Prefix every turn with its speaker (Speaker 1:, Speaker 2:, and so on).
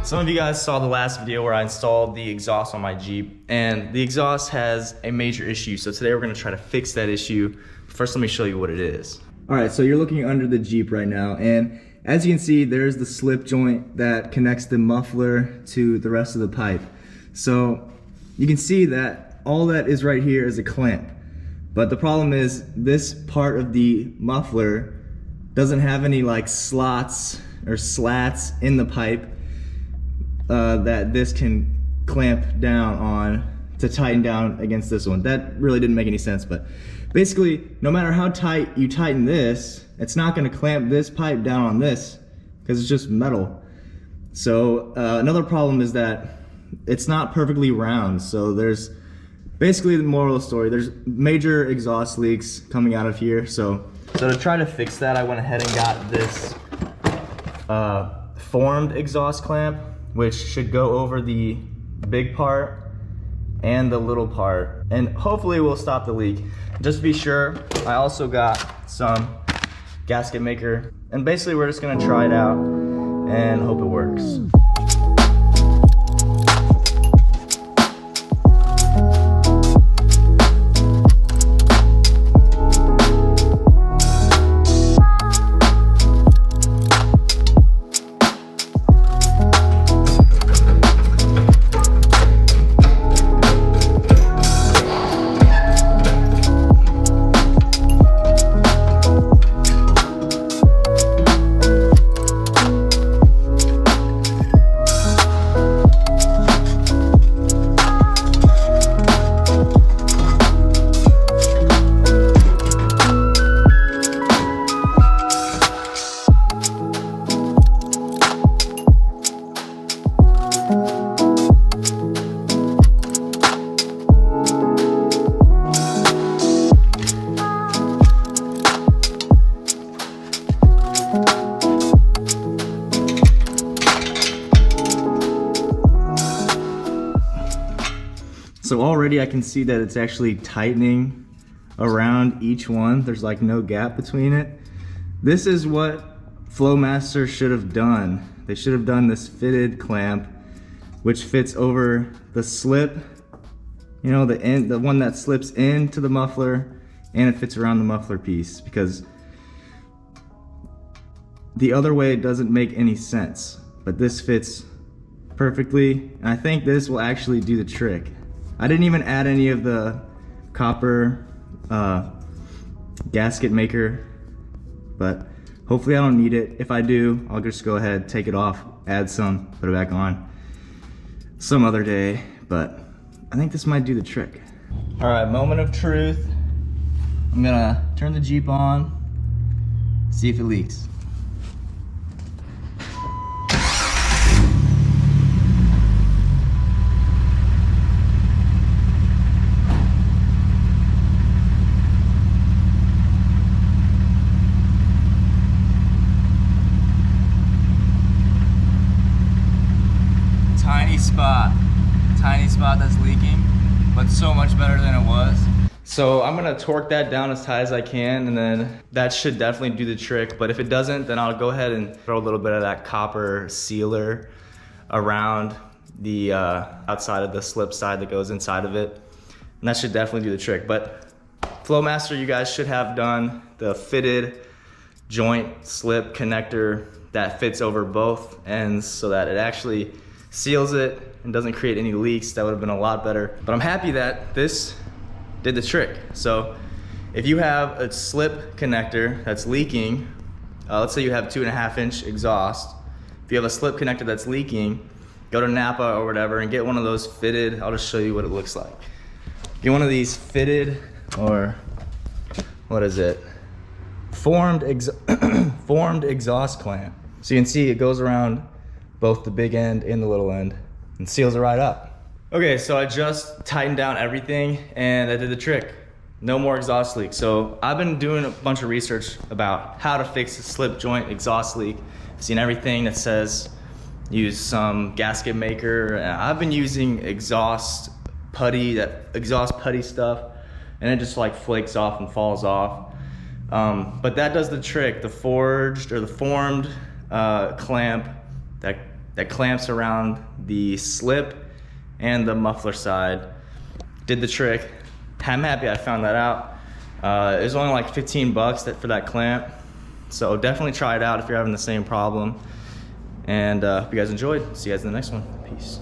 Speaker 1: Some of you guys saw the last video where I installed the exhaust on my Jeep, and the exhaust has a major issue. So today we're gonna try to fix that issue. First, let me show you what it is. All right, so you're looking under the Jeep right now, and as you can see, there's the slip joint that connects the muffler to the rest of the pipe. So you can see that all that is right here is a clamp. But the problem is this part of the muffler doesn't have any like slots or slats in the pipe that this can clamp down on to tighten down against this one. That really didn't make any sense, but basically no matter how tight you tighten this, it's not going to clamp this pipe down on this because it's just metal. So another problem is that it's not perfectly round. So there's basically the moral of the story, there's major exhaust leaks coming out of here. So to try to fix that, I went ahead and got this formed exhaust clamp, which should go over the big part and the little part, and hopefully will stop the leak. Just to be sure, I also got some gasket maker, and basically we're just gonna try it out and hope it works. So already I can see that it's actually tightening around each one. There's like no gap between it. This is what Flowmaster should have done. They should have done this fitted clamp, which fits over the slip, you know, the end, the one that slips into the muffler, and it fits around the muffler piece, because the other way doesn't make any sense. But this fits perfectly, and I think this will actually do the trick. I didn't even add any of the copper gasket maker, but hopefully I don't need it. If I do, I'll just go ahead, take it off, add some, put it back on some other day, but I think this might do the trick. All right, moment of truth. I'm gonna turn the Jeep on, see if it leaks. Tiny spot that's leaking, but so much better than it was. So I'm gonna torque that down as tight as I can, and then that should definitely do the trick. But if it doesn't, then I'll go ahead and throw a little bit of that copper sealer around the outside of the slip side that goes inside of it, and that should definitely do the trick. But Flowmaster, you guys should have done the fitted joint slip connector that fits over both ends so that it actually seals it and doesn't create any leaks. That would have been a lot better. But I'm happy that this did the trick. So if you have a slip connector that's leaking, let's say you have 2.5 inch exhaust. If you have a slip connector that's leaking, go to Napa or whatever and get one of those fitted. I'll just show you what it looks like. Get one of these fitted, or what is it? Formed exhaust clamp. So you can see it goes around both the big end and the little end and seals it right up. Okay, so I just tightened down everything and I did the trick. No more exhaust leak. So I've been doing a bunch of research about how to fix a slip joint exhaust leak. I've seen everything that says use some gasket maker. I've been using exhaust putty stuff, and it just like flakes off and falls off. But that does the trick. The formed clamp that that clamps around the slip and the muffler side. Did the trick. I'm happy I found that out. It was only like 15 bucks for that clamp. So definitely try it out if you're having the same problem. And if you guys enjoyed, see you guys in the next one. Peace.